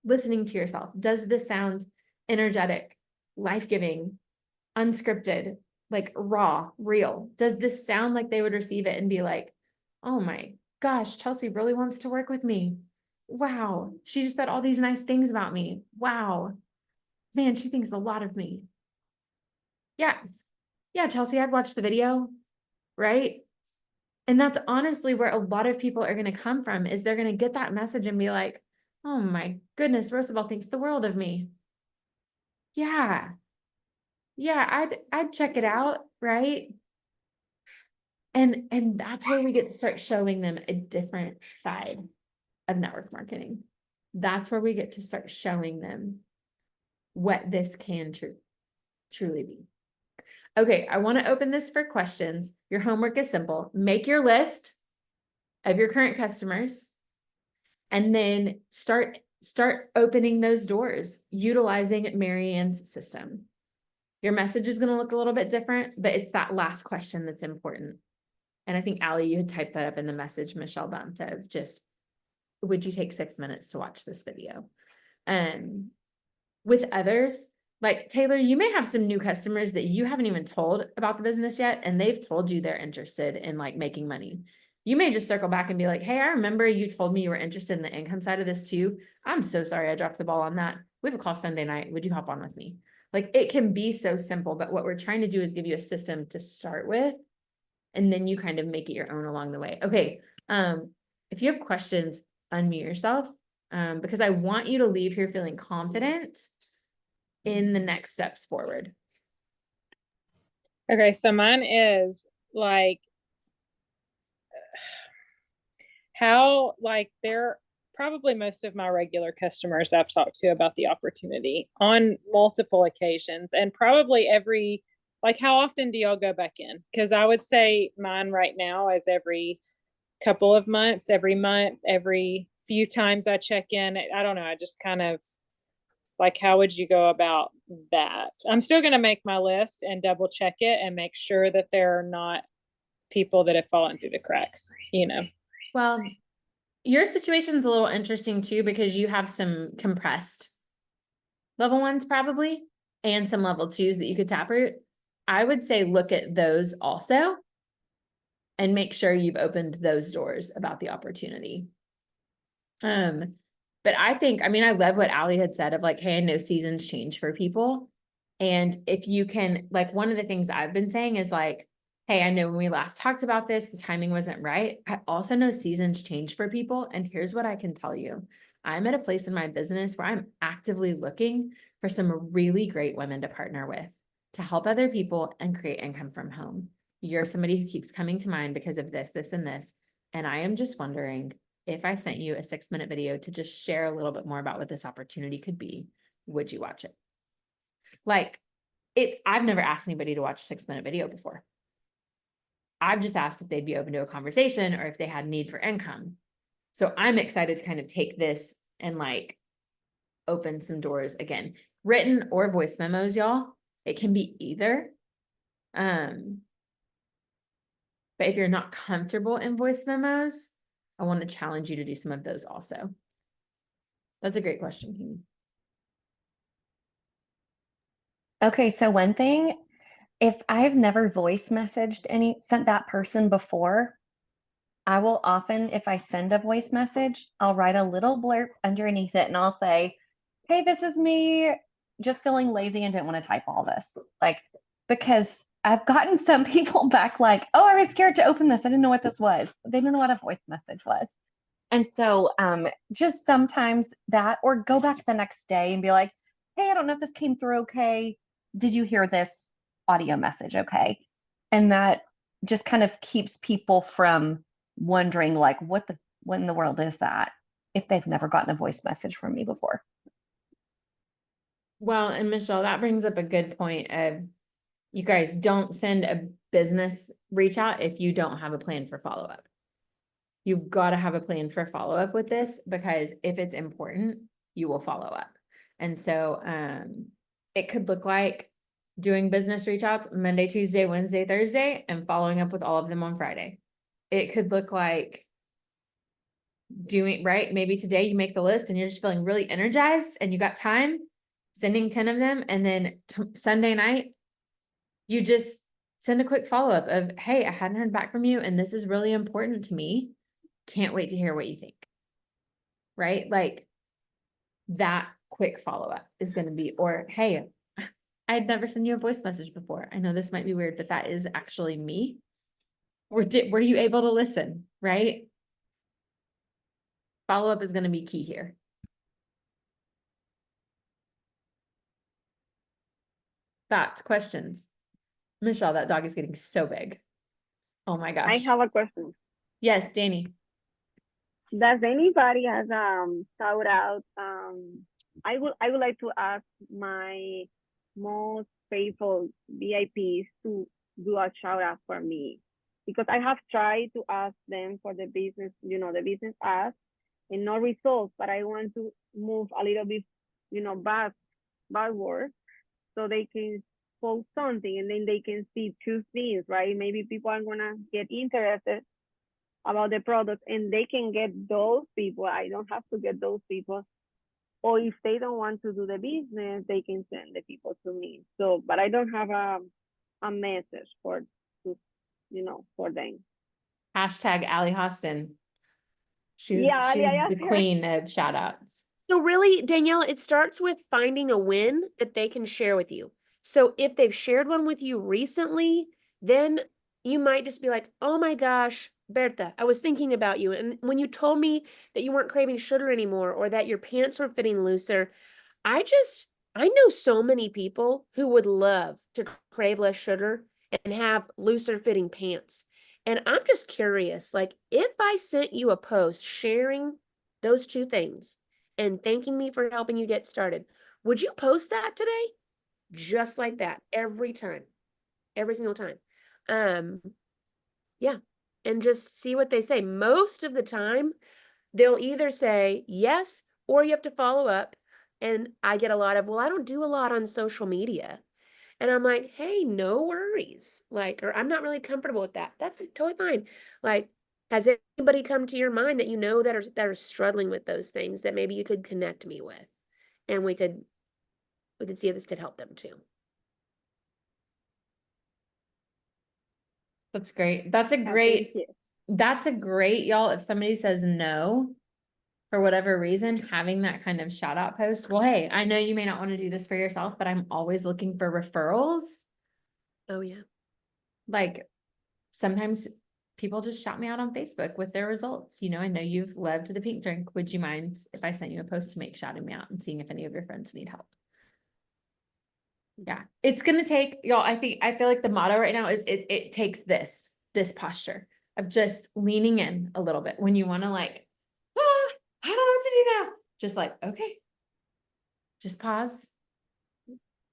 Speaker 2: listening to yourself. Does this sound energetic, life-giving, unscripted, like raw, real? Does this sound like they would receive it and be like, oh my gosh, Chelsea really wants to work with me. Wow. She just said all these nice things about me. Wow. Man, she thinks a lot of me. Yeah. Yeah, Chelsea, I'd watch the video, right? And that's honestly where a lot of people are going to come from, is they're going to get that message and be like, oh my goodness, Rosabelle thinks the world of me. Yeah. Yeah, I'd check it out, right? And that's where we get to start showing them a different side of network marketing. That's where we get to start showing them what this can truly be. Okay, I want to open this for questions. Your homework is simple. Make your list of your current customers and then start opening those doors, utilizing Marianne's system. Your message is going to look a little bit different, but it's that last question that's important. And I think Allie, you had typed that up in the message Michelle bumped of just, would you take 6 minutes to watch this video? With others, like Taylor, you may have some new customers that you haven't even told about the business yet, and they've told you they're interested in like making money. You may just circle back and be like, hey, I remember you told me you were interested in the income side of this too. I'm so sorry I dropped the ball on that. We have a call Sunday night. Would you hop on with me? Like, it can be so simple, but what we're trying to do is give you a system to start with, and then you kind of make it your own along the way. Okay. If you have questions, unmute yourself, because I want you to leave here feeling confident in the next steps forward.
Speaker 6: Okay, so mine is like, how, like, they're probably most of my regular customers I've talked to about the opportunity on multiple occasions, and probably every, like, how often do y'all go back in? Because I would say mine right now is every couple of months, every month, every few times I check in. I don't know. I just kind of like, how would you go about that? I'm still going to make my list and double check it and make sure that there are not people that have fallen through the cracks, you know?
Speaker 2: Well, your situation's a little interesting too, because you have some compressed level ones probably, and some level twos that you could taproot. I would say look at those also and make sure you've opened those doors about the opportunity. But I think, I mean, I love what Allie had said of like, hey, I know seasons change for people. And if you can, like, one of the things I've been saying is like, hey, I know when we last talked about this, the timing wasn't right. I also know seasons change for people. And here's what I can tell you. I'm at a place in my business where I'm actively looking for some really great women to partner with to help other people and create income from home. You're somebody who keeps coming to mind because of this, this, and this. And I am just wondering, if I sent you a 6-minute video to just share a little bit more about what this opportunity could be, would you watch it? Like, I've never asked anybody to watch a 6-minute video before. I've just asked if they'd be open to a conversation or if they had need for income. So I'm excited to kind of take this and like open some doors again, written or voice memos, y'all. It can be either. But if you're not comfortable in voice memos, I want to challenge you to do some of those also. That's a great question, Kimi.
Speaker 4: Okay, so one thing, if I've never voice messaged sent that person before, I will often, if I send a voice message, I'll write a little blurb underneath it and I'll say, hey, this is me just feeling lazy and didn't want to type all this. Like, because I've gotten some people back like, oh, I was scared to open this. I didn't know what this was. They didn't know what a voice message was. And so just sometimes that, or go back the next day and be like, hey, I don't know if this came through okay. Did you hear this audio message okay? And that just kind of keeps people from wondering like, what in the world is that, if they've never gotten a voice message from me before.
Speaker 2: Well, and Michelle, that brings up a good point of, you guys don't send a business reach out if you don't have a plan for follow-up. You've got to have a plan for follow-up with this, because if it's important, you will follow up. And so it could look like doing business reach outs Monday, Tuesday, Wednesday, Thursday, and following up with all of them on Friday. It could look like doing, right? Maybe today you make the list and you're just feeling really energized and you got time, sending 10 of them. And then Sunday night, you just send a quick follow-up of, hey, I hadn't heard back from you and this is really important to me. Can't wait to hear what you think. Right? Like that quick follow-up is going to be, or, hey, I'd never sent you a voice message before. I know this might be weird, but that is actually me. Were you able to listen? Right? Follow-up is going to be key here. Thoughts, questions? Michelle, that dog is getting so big. Oh my
Speaker 7: I
Speaker 2: gosh.
Speaker 7: have a question.
Speaker 2: Yes, Danny.
Speaker 7: Does anybody has shout out? I would like to ask my most faithful VIPs to do a shout out for me, because I have tried to ask them for the business, the business ask, and no results. But I want to move a little bit, backward, so they can post something and then they can see two things, right? Maybe people are gonna get interested about the product and they can get those people. I don't have to get those people. Or if they don't want to do the business, they can send the people to me. So, but I don't have a message for them.
Speaker 2: Hashtag Allie Hostin. She's
Speaker 7: Yeah,
Speaker 2: the queen of shout outs.
Speaker 1: So really, Danielle, it starts with finding a win that they can share with you. So if they've shared one with you recently, then you might just be like, oh my gosh, Berta, I was thinking about you. And when you told me that you weren't craving sugar anymore or that your pants were fitting looser, I know so many people who would love to crave less sugar and have looser fitting pants. And I'm just curious, like if I sent you a post sharing those two things and thanking me for helping you get started, would you post that today? Just like that, every time, every single time. Yeah. And just see what they say. Most of the time, they'll either say yes, or you have to follow up. And I get a lot of, well, I don't do a lot on social media. And I'm like, hey, no worries. Like, or I'm not really comfortable with that. That's totally fine. Like, has anybody come to your mind that you know that are struggling with those things that maybe you could connect me with? And we could see if this could help them too.
Speaker 2: That's great. That's a great, y'all. If somebody says no, for whatever reason, having that kind of shout out post. Well, hey, I know you may not want to do this for yourself, but I'm always looking for referrals.
Speaker 1: Oh, yeah.
Speaker 2: Like sometimes people just shout me out on Facebook with their results. I know you've loved the pink drink. Would you mind if I sent you a post to make shouting me out and seeing if any of your friends need help? Yeah, it's going to take y'all. I feel like the motto right now is it takes this posture of just leaning in a little bit when you want to like, I don't know what to do now. Just like, okay, just pause.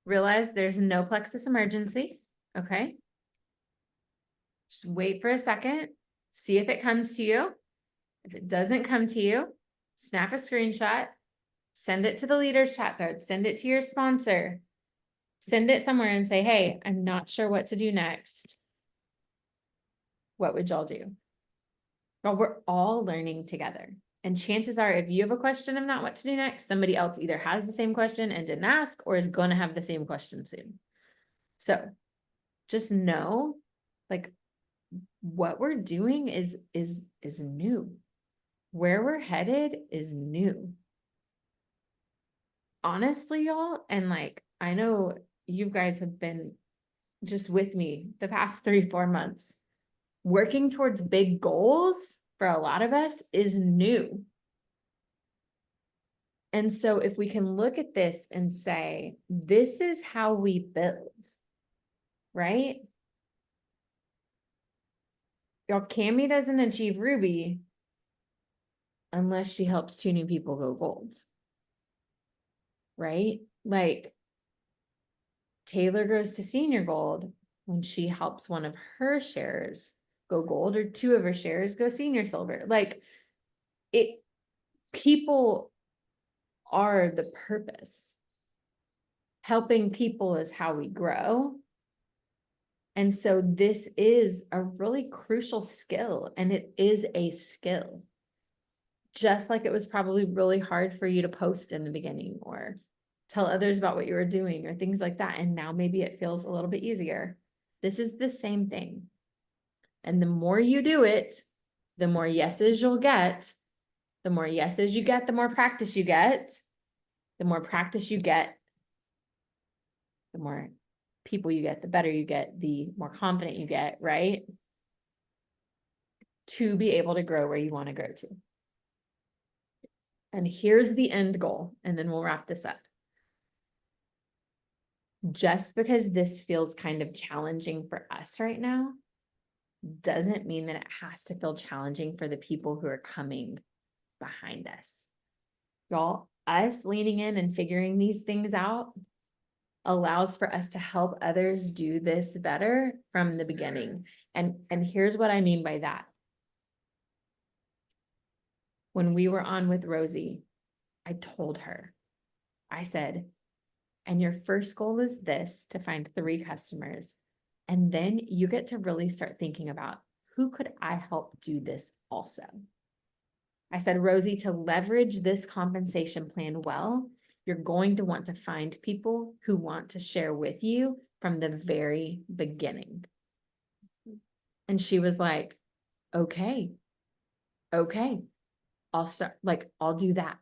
Speaker 2: Realize there's no plexus emergency. Okay. Just wait for a second. See if it comes to you. If it doesn't come to you, snap a screenshot, send it to the leaders chat thread, send it to your sponsor, send it somewhere and say, hey, I'm not sure what to do next. What would y'all do? Well, we're all learning together. And chances are, if you have a question of not what to do next, somebody else either has the same question and didn't ask, or is going to have the same question soon. So just know, like, what we're doing is new. Where we're headed is new. Honestly, y'all, and like, I know you guys have been just with me the past 3-4 months. Working towards big goals for a lot of us is new. And so if we can look at this and say, this is how we build, right? Y'all, Cami doesn't achieve Ruby unless she helps 2 new people go gold, right? Like Taylor goes to senior gold when she helps one of her shares go gold, or 2 of her shares go senior silver. Like people are the purpose. Helping people is how we grow. And so this is a really crucial skill, and it is a skill. just like it was probably really hard for you to post in the beginning or tell others about what you were doing or things like that. And now maybe it feels a little bit easier. This is the same thing. And the more you do it, the more yeses you'll get. The more yeses you get, the more practice you get. The more practice you get, the more people you get, the better you get, the more confident you get, right? To be able to grow where you want to grow to. And here's the end goal, and then we'll wrap this up. Just because this feels kind of challenging for us right now, doesn't mean that it has to feel challenging for the people who are coming behind us. Y'all, us leaning in and figuring these things out allows for us to help others do this better from the beginning. And here's what I mean by that. When we were on with Rosie, I told her, I said, and your first goal is this, to find 3 customers. And then you get to really start thinking about, who could I help do this also? I said, Rosie, to leverage this compensation plan well, you're going to want to find people who want to share with you from the very beginning. And she was like, okay, I'll start, like, I'll do that.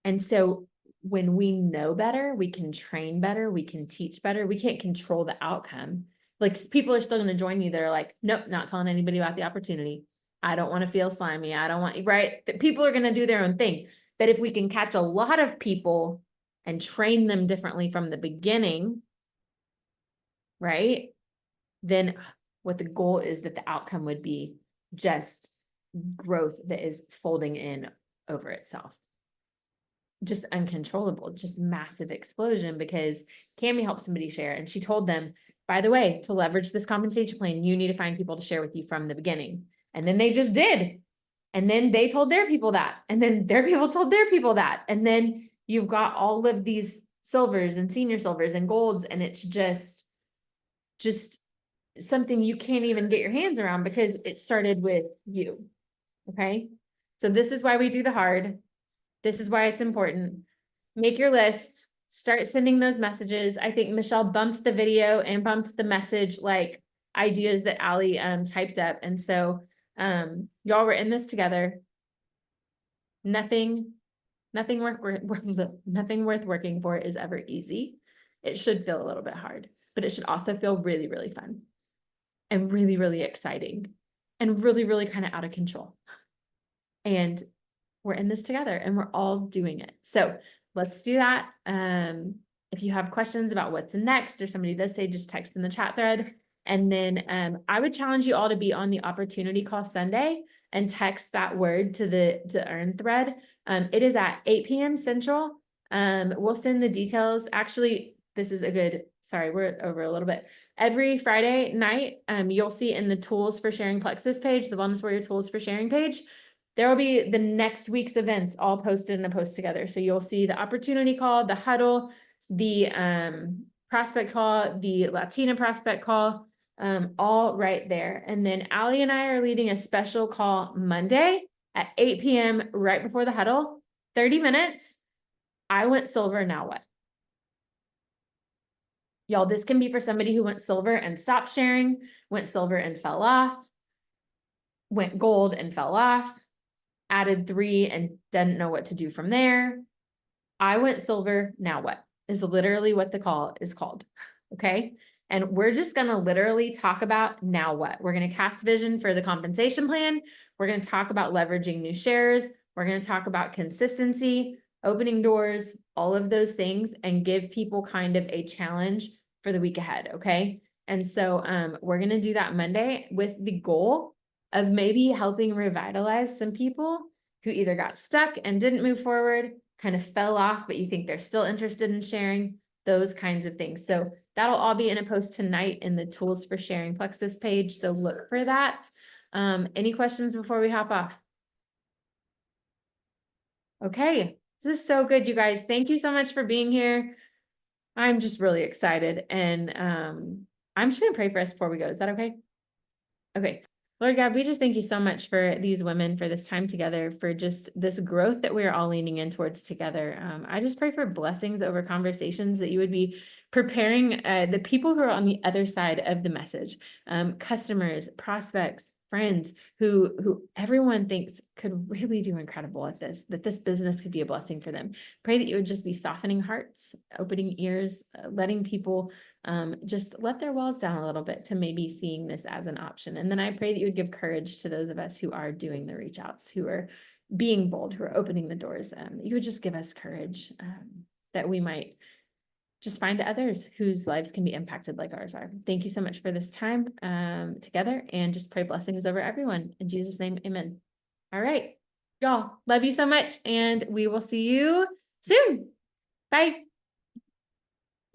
Speaker 2: And so when we know better, we can train better, we can teach better. We can't control the outcome. Like, people are still going to join you that are like, nope, not telling anybody about the opportunity. I don't want to feel slimy. I don't want, right? People are going to do their own thing. But if we can catch a lot of people and train them differently from the beginning, right? Then what the goal is that the outcome would be just growth that is folding in over itself. Just uncontrollable, just massive explosion, because Cami helped somebody share and she told them, by the way, to leverage this compensation plan, you need to find people to share with you from the beginning. And then they just did. And then they told their people that, and then their people told their people that. And then you've got all of these silvers and senior silvers and golds, and it's just something you can't even get your hands around because it started with you. Okay. So this is why we do the hard. This is why it's important. Make your list, start sending those messages. I think Michelle bumped the video and bumped the message, like ideas that Allie typed up. And so y'all were in this together. Nothing worth working for is ever easy. It should feel a little bit hard, but it should also feel really, really fun and really, really exciting and really, really kind of out of control. And we're in this together and we're all doing it. So let's do that. If you have questions about what's next or somebody does say, just text in the chat thread. And then I would challenge you all to be on the opportunity call Sunday and text that word to the earn thread. It is at 8 p.m. Central. We'll send the details. Actually, this is a good, sorry, we're over a little bit. Every Friday night, you'll see in the tools for sharing Plexus page, the Wellness Warrior tools for sharing page, there will be the next week's events all posted in a post together. So you'll see the opportunity call, the huddle, the prospect call, the Latina prospect call, all right there. And then Allie and I are leading a special call Monday at 8 p.m. right before the huddle, 30 minutes. I went silver, now what? Y'all, this can be for somebody who went silver and stopped sharing, went silver and fell off, went gold and fell off, added 3 and didn't know what to do from there. I went silver, now what? Is literally what the call is called. Okay. And we're just going to literally talk about now what. We're going to cast vision for the compensation plan. We're going to talk about leveraging new shares. We're going to talk about consistency, opening doors, all of those things, and give people kind of a challenge for the week ahead. Okay. And so we're going to do that Monday with the goal of maybe helping revitalize some people who either got stuck and didn't move forward, kind of fell off, but you think they're still interested in sharing, those kinds of things. So that'll all be in a post tonight in the tools for sharing Plexus page. So look for that. Any questions before we hop off? Okay, this is so good, you guys. Thank you so much for being here. I'm just really excited. And I'm just gonna pray for us before we go. Is that okay? Okay. Lord God, we just thank you so much for these women, for this time together, for just this growth that we're all leaning in towards together. I just pray for blessings over conversations, that you would be preparing the people who are on the other side of the message, customers, prospects, friends, who everyone thinks could really do incredible at this, that this business could be a blessing for them. Pray that you would just be softening hearts, opening ears, letting people just let their walls down a little bit to maybe seeing this as an option. And then I pray that you would give courage to those of us who are doing the reach outs, who are being bold, who are opening the doors. You would just give us courage, that we might just find others whose lives can be impacted like ours are. Thank you so much for this time together, and just pray blessings over everyone. In Jesus' name, amen. All right, y'all, love you so much, and we will see you soon. Bye.